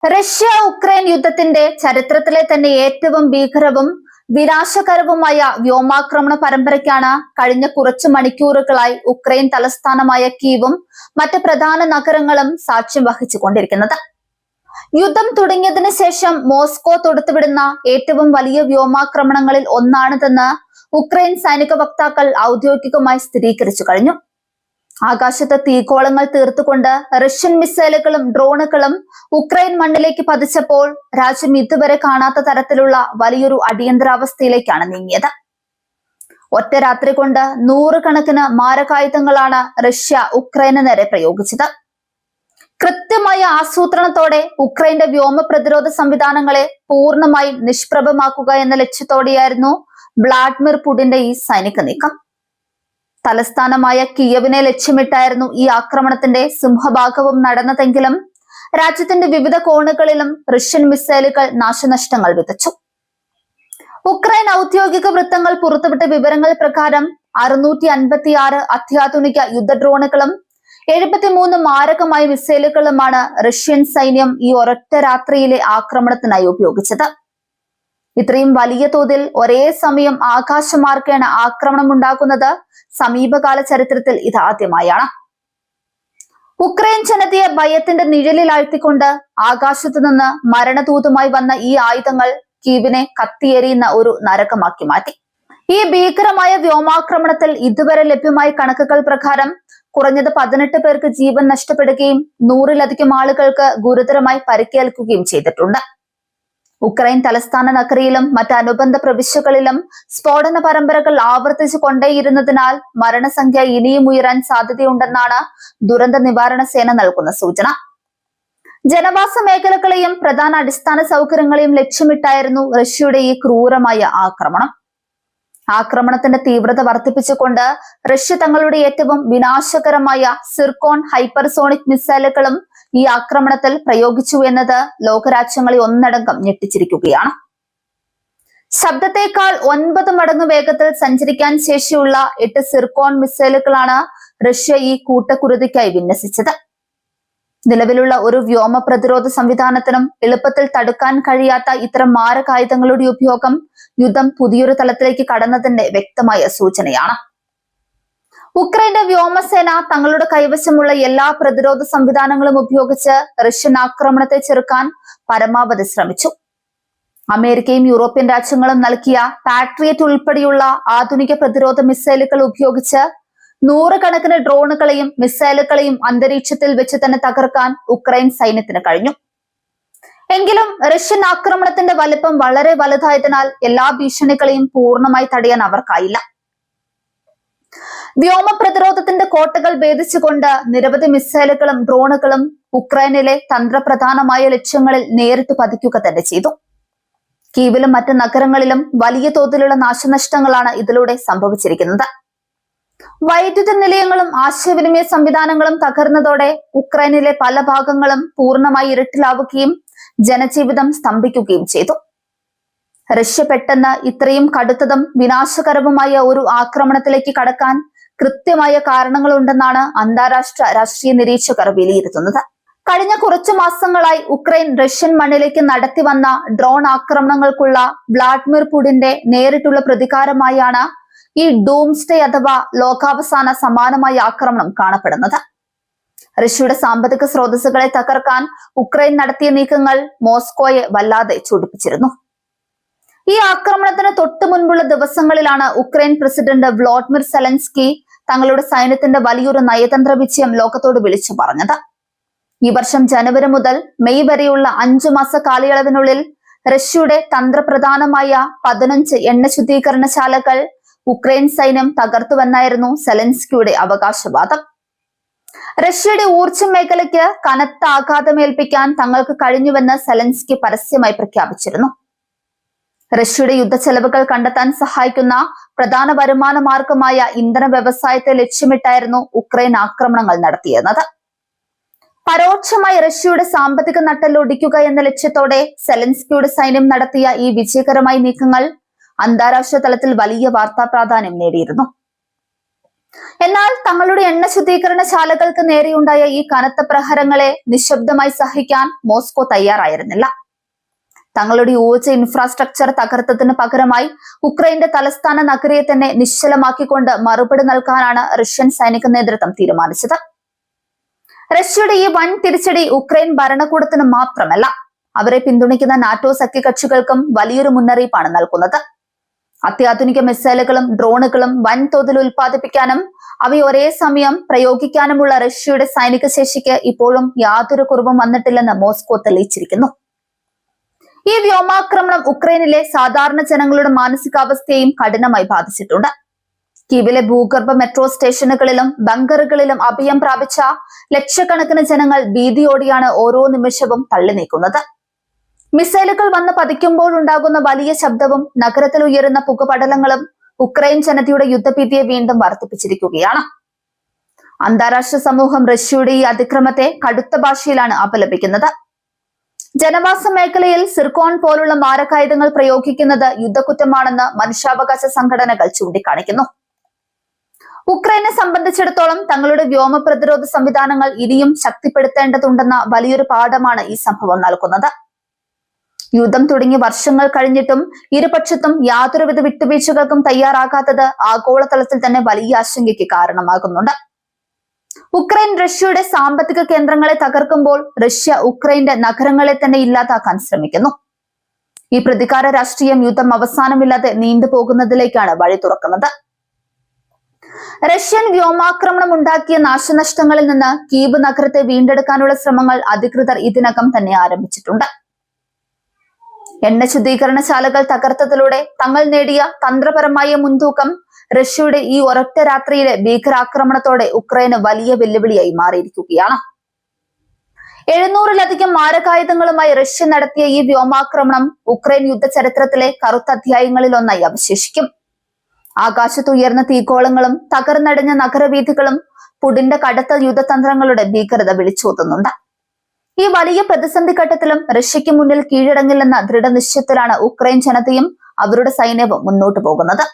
Russia Ukraine യുദ്ധത്തിന്റെ ചരിത്രത്തിലെ തന്നെ ഏറ്റവും ഭീകരവും വിനാശകരവുമായ വ്യോമാക്രമണ പരമ്പരയ്ക്കാണ് കഴിഞ്ഞ കുറച്ചു മണിക്കൂറുകളായി ഉക്രൈൻ തലസ്ഥാനമായ കീവും മറ്റ് പ്രധാന നഗരങ്ങളും സാക്ഷ്യം വഹിച്ചുകൊണ്ടിരിക്കുന്നത്. യുദ്ധം തുടങ്ങിയതിനു ശേഷം മോസ്കോ തൊടുത്തുവിടുന്ന ഏറ്റവും വലിയ വ്യോമാക്രമണങ്ങളിൽ ഒന്നാണിതെന്ന് ഉക്രൈൻ സൈനിക വക്താക്കൾ ഔദ്യോഗികമായി സ്ഥിരീകരിച്ചു കഴിഞ്ഞു. ആകാശത്ത് തീക്കോളങ്ങൾ തീർത്തുകൊണ്ട് റഷ്യൻ മിസൈലുകളും ഡ്രോണുകളും ഉക്രൈൻ മണ്ണിലേക്ക് പതിച്ചപ്പോൾ രാജ്യം ഇതുവരെ കാണാത്ത തരത്തിലുള്ള വലിയൊരു അടിയന്തരാവസ്ഥയിലേക്കാണ് നീങ്ങിയത്. ഒറ്റ രാത്രി കൊണ്ട് 100 കണക്കിന് മാരകായുധങ്ങളാണ് റഷ്യ ഉക്രൈന് നേരെ പ്രയോഗിച്ചത്. കൃത്യമായ ആസൂത്രണത്തോടെ ഉക്രൈന്റെ വ്യോമ പ്രതിരോധ സംവിധാനങ്ങളെ പൂർണ്ണമായും നിഷ്പ്രഭമാക്കുക എന്ന ലക്ഷ്യത്തോടെയായിരുന്നു വ്ളാഡിമിർ പുടിന്റെ ഈ സൈനിക നീക്കം. തലസ്ഥാനമായ കിയവിനെ ലക്ഷ്യമിട്ടായിരുന്നു ഈ ആക്രമണത്തിന്റെ സിംഹഭാഗവും നടന്നതെങ്കിലും രാജ്യത്തിന്റെ വിവിധ കോണുകളിലും റഷ്യൻ മിസൈലുകൾ നാശനഷ്ടങ്ങൾ വിതച്ചു. ഉക്രൈൻ ഔദ്യോഗിക വൃത്തങ്ങൾ പുറത്തുവിട്ട വിവരങ്ങൾ പ്രകാരം 656 അത്യാധുനിക യുദ്ധ ഡ്രോണുകളും 73 മാരകമായ മിസൈലുകളുമാണ് റഷ്യൻ സൈന്യം ഈ ഒരൊറ്റ രാത്രിയിലെ ആക്രമണത്തിനായി ഉപയോഗിച്ചത്. ഇത്രയും വലിയ തോതിൽ ഒരേ സമയം ആകാശമാർഗേണ ആക്രമണം ഉണ്ടാകുന്നത് സമീപകാല ചരിത്രത്തിൽ ഇതാദ്യമായാണ്. ഉക്രൈൻ ജനതയെ ഭയത്തിന്റെ നിഴലിലാഴ്ത്തിക്കൊണ്ട് ആകാശത്തു നിന്ന് മരണദൂതുമായി വന്ന ഈ ആയുധങ്ങൾ കീവിനെ കത്തിയെറിയുന്ന ഒരു നരകമാക്കി മാറ്റി. ഈ ഭീകരമായ വ്യോമാക്രമണത്തിൽ ഇതുവരെ ലഭ്യമായ കണക്കുകൾ പ്രകാരം കുറഞ്ഞത് 18 പേർക്ക് ജീവൻ നഷ്ടപ്പെടുകയും 100-ലധികം ആളുകൾക്ക് ഗുരുതരമായി പരിക്കേൽക്കുകയും ചെയ്തിട്ടുണ്ട്. ഉക്രൈൻ തലസ്ഥാന നഗരിയിലും മറ്റ് അനുബന്ധ പ്രവിശ്യകളിലും സ്ഫോടന പരമ്പരകൾ ആവർത്തിച്ചു കൊണ്ടേയിരുന്നതിനാൽ മരണസംഖ്യ ഇനിയും ഉയരാൻ സാധ്യതയുണ്ടെന്നാണ് ദുരന്ത നിവാരണ സേന നൽകുന്ന സൂചന. ജനവാസ മേഖലകളെയും പ്രധാന അടിസ്ഥാന സൗകര്യങ്ങളെയും ലക്ഷ്യമിട്ടായിരുന്നു റഷ്യയുടെ ഈ ക്രൂരമായ ആക്രമണം. ആക്രമണത്തിന്റെ തീവ്രത വർദ്ധിപ്പിച്ചുകൊണ്ട് റഷ്യ തങ്ങളുടെ ഏറ്റവും വിനാശകരമായ സിർക്കോൺ ഹൈപ്പർസോണിക് മിസൈലുകളും ഈ ആക്രമണത്തിൽ പ്രയോഗിച്ചു എന്നത് ലോകരാജ്യങ്ങളെ ഒന്നടങ്കം ഞെട്ടിച്ചിരിക്കുകയാണ്. ശബ്ദത്തേക്കാൾ 9 മടങ്ങ് വേഗത്തിൽ സഞ്ചരിക്കാൻ ശേഷിയുള്ള 8 സിർക്കോൺ മിസൈലുകളാണ് റഷ്യ ഈ കൂട്ടക്കുരുതിക്കായി വിന്യസിച്ചത്. നിലവിലുള്ള ഒരു വ്യോമ പ്രതിരോധ സംവിധാനത്തിനും എളുപ്പത്തിൽ തടുക്കാൻ കഴിയാത്ത ഇത്തരം മാരകായുധങ്ങളുടെ ഉപയോഗം യുദ്ധം പുതിയൊരു തലത്തിലേക്ക് കടന്നതിന്റെ വ്യക്തമായ സൂചനയാണ്. ഉക്രൈന്റെ വ്യോമസേന തങ്ങളുടെ കൈവശമുള്ള എല്ലാ പ്രതിരോധ സംവിധാനങ്ങളും ഉപയോഗിച്ച് റഷ്യൻ ആക്രമണത്തെ ചെറുക്കാൻ പരമാവധി ശ്രമിച്ചു. അമേരിക്കയും യൂറോപ്യൻ രാജ്യങ്ങളും നൽകിയ പാട്രിയറ്റ് ഉൾപ്പെടെയുള്ള ആധുനിക പ്രതിരോധ മിസൈലുകൾ ഉപയോഗിച്ച് 100 കണക്കിന് ഡ്രോണുകളെയും മിസൈലുകളെയും അന്തരീക്ഷത്തിൽ വെച്ച് തന്നെ തകർക്കാൻ ഉക്രൈൻ സൈന്യത്തിന് കഴിഞ്ഞു. എങ്കിലും റഷ്യൻ ആക്രമണത്തിന്റെ വലിപ്പം വളരെ വലുതായതിനാൽ എല്ലാ ഭീഷണികളെയും പൂർണ്ണമായി തടയാൻ അവർക്കായില്ല. വ്യോമ പ്രതിരോധത്തിന്റെ കോട്ടകൾ ഭേദിച്ചുകൊണ്ട് നിരവധി മിസൈലുകളും ഡ്രോണുകളും ഉക്രൈനിലെ തന്ത്രപ്രധാനമായ ലക്ഷ്യങ്ങളിൽ നേരിട്ട് പതിക്കുക തന്നെ ചെയ്തു. കീവിലും മറ്റ് നഗരങ്ങളിലും വലിയ തോതിലുള്ള നാശനഷ്ടങ്ങളാണ് ഇതിലൂടെ സംഭവിച്ചിരിക്കുന്നത്. വൈദ്യുത നിലയങ്ങളും ആശയവിനിമയ സംവിധാനങ്ങളും തകർന്നതോടെ ഉക്രൈനിലെ പല ഭാഗങ്ങളും പൂർണ്ണമായി ഇരുട്ടിലാവുകയും ജനജീവിതം സ്തംഭിക്കുകയും ചെയ്തു. റഷ്യ പെട്ടെന്ന് ഇത്രയും കടുത്തതും വിനാശകരവുമായ ഒരു ആക്രമണത്തിലേക്ക് കടക്കാൻ കൃത്യമായ കാരണങ്ങളുണ്ടെന്നാണ് അന്താരാഷ്ട്ര രാഷ്ട്രീയ നിരീക്ഷകർ വിലയിരുത്തുന്നത്. കഴിഞ്ഞ കുറച്ചു മാസങ്ങളായി ഉക്രൈൻ റഷ്യൻ മണ്ണിലേക്ക് നടത്തി വന്ന ഡ്രോൺ ആക്രമണങ്ങൾക്കുള്ള വ്ളാഡിമിർ പുടിന്റെ നേരിട്ടുള്ള പ്രതികാരമായാണ് ഈ ഡൂംസ്ഡേ അഥവാ ലോകാവസാന സമാനമായ ആക്രമണം കാണപ്പെടുന്നത്. റഷ്യയുടെ സാമ്പത്തിക സ്രോതസ്സുകളെ തകർക്കാൻ ഉക്രൈൻ നടത്തിയ നീക്കങ്ങൾ മോസ്കോയെ വല്ലാതെ ചൊടിപ്പിച്ചിരുന്നു. ഈ ആക്രമണത്തിന് തൊട്ടു മുൻപുള്ള ദിവസങ്ങളിലാണ് ഉക്രൈൻ പ്രസിഡന്റ് വ്ളാഡിമിർ സെലൻസ്കി തങ്ങളുടെ സൈന്യത്തിന്റെ വലിയൊരു നയതന്ത്ര വിജയം ലോകത്തോട് വിളിച്ചു പറഞ്ഞത്. ഈ വർഷം ജനുവരി മുതൽ മെയ് വരെയുള്ള 5 മാസ കാലയളവിനുള്ളിൽ റഷ്യയുടെ തന്ത്രപ്രധാനമായ 15 എണ്ണ ശുദ്ധീകരണശാലകൾ ഉക്രൈൻ സൈന്യം തകർത്തുവെന്നായിരുന്നു സെലൻസ്കിയുടെ അവകാശവാദം. റഷ്യയുടെ ഊർജ്ജ മേഖലയ്ക്ക് കനത്ത ആഘാതമേൽപ്പിക്കാൻ തങ്ങൾക്ക് കഴിഞ്ഞുവെന്ന് സെലൻസ്കി പരസ്യമായി പ്രഖ്യാപിച്ചിരുന്നു. റഷ്യയുടെ യുദ്ധച്ചെലവുകൾ കണ്ടെത്താൻ സഹായിക്കുന്ന പ്രധാന വരുമാന മാർഗമായ ഇന്ധന വ്യവസായത്തെ ലക്ഷ്യമിട്ടായിരുന്നു ഉക്രൈൻ ആക്രമണങ്ങൾ നടത്തിയിരുന്നത്. പരോക്ഷമായി റഷ്യയുടെ സാമ്പത്തിക നട്ടെല്ലൊടിക്കുക എന്ന ലക്ഷ്യത്തോടെ സെലൻസ്കിയുടെ സൈന്യം നടത്തിയ ഈ വിജയകരമായ നീക്കങ്ങൾ അന്താരാഷ്ട്ര തലത്തിൽ വലിയ വാർത്താ പ്രാധാന്യം നേടിയിരുന്നു. എന്നാൽ തങ്ങളുടെ എണ്ണ ശുദ്ധീകരണശാലകൾക്ക് നേരെയുണ്ടായ ഈ കനത്ത പ്രഹരങ്ങളെ നിശബ്ദമായി സഹിക്കാൻ മോസ്കോ തയ്യാറായിരുന്നില്ല. തങ്ങളുടെ ഊർജ്ജ ഇൻഫ്രാസ്ട്രക്ചർ തകർത്തതിന് പകരമായി ഉക്രൈന്റെ തലസ്ഥാന നഗരിയെ തന്നെ നിശ്ചലമാക്കിക്കൊണ്ട് മറുപടി നൽകാനാണ് റഷ്യൻ സൈനിക നേതൃത്വം തീരുമാനിച്ചത്. റഷ്യയുടെ ഈ വൻ തിരിച്ചടി ഉക്രൈൻ ഭരണകൂടത്തിന് മാത്രമല്ല, അവരെ പിന്തുണയ്ക്കുന്ന നാറ്റോ സഖ്യകക്ഷികൾക്കും വലിയൊരു മുന്നറിയിപ്പാണ് നൽകുന്നത്. അത്യാധുനിക മിസൈലുകളും ഡ്രോണുകളും വൻതോതിൽ ഉൽപ്പാദിപ്പിക്കാനും അവയെ ഒരേ സമയം പ്രയോഗിക്കാനുമുള്ള റഷ്യയുടെ സൈനിക ശേഷിക്ക് ഇപ്പോഴും യാതൊരു കുറവും വന്നിട്ടില്ലെന്ന് മോസ്കോ തെളിയിച്ചിരിക്കുന്നു. ഈ വ്യോമാക്രമണം ഉക്രൈനിലെ സാധാരണ ജനങ്ങളുടെ മാനസികാവസ്ഥയെയും കഠിനമായി ബാധിച്ചിട്ടുണ്ട്. കീവിലെ ഭൂഗർഭ മെട്രോ സ്റ്റേഷനുകളിലും ബങ്കറുകളിലും അഭയം പ്രാപിച്ച ലക്ഷക്കണക്കിന് ജനങ്ങൾ ഭീതിയോടെയാണ് ഓരോ നിമിഷവും തള്ളി നീക്കുന്നത്. മിസൈലുകൾ വന്ന് പതിക്കുമ്പോൾ ഉണ്ടാകുന്ന വലിയ ശബ്ദവും നഗരത്തിൽ ഉയരുന്ന പുകപടലങ്ങളും ഉക്രൈൻ ജനതയുടെ യുദ്ധഭീതിയെ വീണ്ടും വർദ്ധിപ്പിച്ചിരിക്കുകയാണ്. അന്താരാഷ്ട്ര സമൂഹം റഷ്യയുടെ ഈ അതിക്രമത്തെ കടുത്ത ഭാഷയിലാണ് അപലപിക്കുന്നത്. ജനവാസ മേഖലയിൽ സിർക്കോൺ പോലുള്ള മാരകായുധങ്ങൾ പ്രയോഗിക്കുന്നത് യുദ്ധക്കുറ്റമാണെന്ന് മനുഷ്യാവകാശ സംഘടനകൾ ചൂണ്ടിക്കാണിക്കുന്നു. ഉക്രൈനെ സംബന്ധിച്ചിടത്തോളം തങ്ങളുടെ വ്യോമ പ്രതിരോധ സംവിധാനങ്ങൾ ഇനിയും ശക്തിപ്പെടുത്തേണ്ടതുണ്ടെന്ന വലിയൊരു പാഠമാണ് ഈ സംഭവം നൽകുന്നത്. യുദ്ധം തുടങ്ങി വർഷങ്ങൾ കഴിഞ്ഞിട്ടും ഇരുപക്ഷത്തും യാതൊരുവിധ വിട്ടുവീഴ്ചകൾക്കും തയ്യാറാകാത്തത് ആഗോളതലത്തിൽ തന്നെ വലിയ ആശങ്കയ്ക്ക് കാരണമാകുന്നുണ്ട്. ഉക്രൈൻ റഷ്യയുടെ സാമ്പത്തിക കേന്ദ്രങ്ങളെ തകർക്കുമ്പോൾ റഷ്യ ഉക്രൈന്റെ നഗരങ്ങളെ തന്നെ ഇല്ലാതാക്കാൻ ശ്രമിക്കുന്നു. ഈ പ്രതികാര രാഷ്ട്രീയം യുദ്ധം അവസാനമില്ലാതെ നീണ്ടുപോകുന്നതിലേക്കാണ് വഴി തുറക്കുന്നത്. റഷ്യൻ വ്യോമാക്രമണം ഉണ്ടാക്കിയ നാശനഷ്ടങ്ങളിൽ നിന്ന് കീവ് നഗരത്തെ വീണ്ടെടുക്കാനുള്ള ശ്രമങ്ങൾ അധികൃതർ ഇതിനകം തന്നെ ആരംഭിച്ചിട്ടുണ്ട്. എണ്ണ ശുദ്ധീകരണശാലകൾ തകർത്തതിലൂടെ തങ്ങൾ നേടിയ തന്ത്രപരമായ മുൻതൂക്കം റഷ്യയുടെ ഈ ഒരൊറ്റ രാത്രിയിലെ ഭീകരാക്രമണത്തോടെ ഉക്രൈന് വലിയ വെല്ലുവിളിയായി മാറിയിരിക്കുകയാണ്. 700-ലധികം മാരകായുധങ്ങളുമായി റഷ്യ നടത്തിയ ഈ വ്യോമാക്രമണം ഉക്രൈൻ യുദ്ധ ചരിത്രത്തിലെ കറുത്ത അധ്യായങ്ങളിൽ ഒന്നായി അവശേഷിക്കും. ആകാശത്ത് ഉയർന്ന തീഗോളങ്ങളും തകർന്നടിഞ്ഞ നഗരവീഥികളും പുടിന്റെ കടുത്ത യുദ്ധതന്ത്രങ്ങളുടെ ഭീകരത വിളിച്ചോതുന്നുണ്ട്. ഈ വലിയ പ്രതിസന്ധി ഘട്ടത്തിലും റഷ്യയ്ക്ക് മുന്നിൽ കീഴടങ്ങില്ലെന്ന ദൃഢനിശ്ചയത്തിലാണ് ഉക്രൈൻ ജനതയും അവരുടെ സൈന്യവും മുന്നോട്ടു പോകുന്നത്.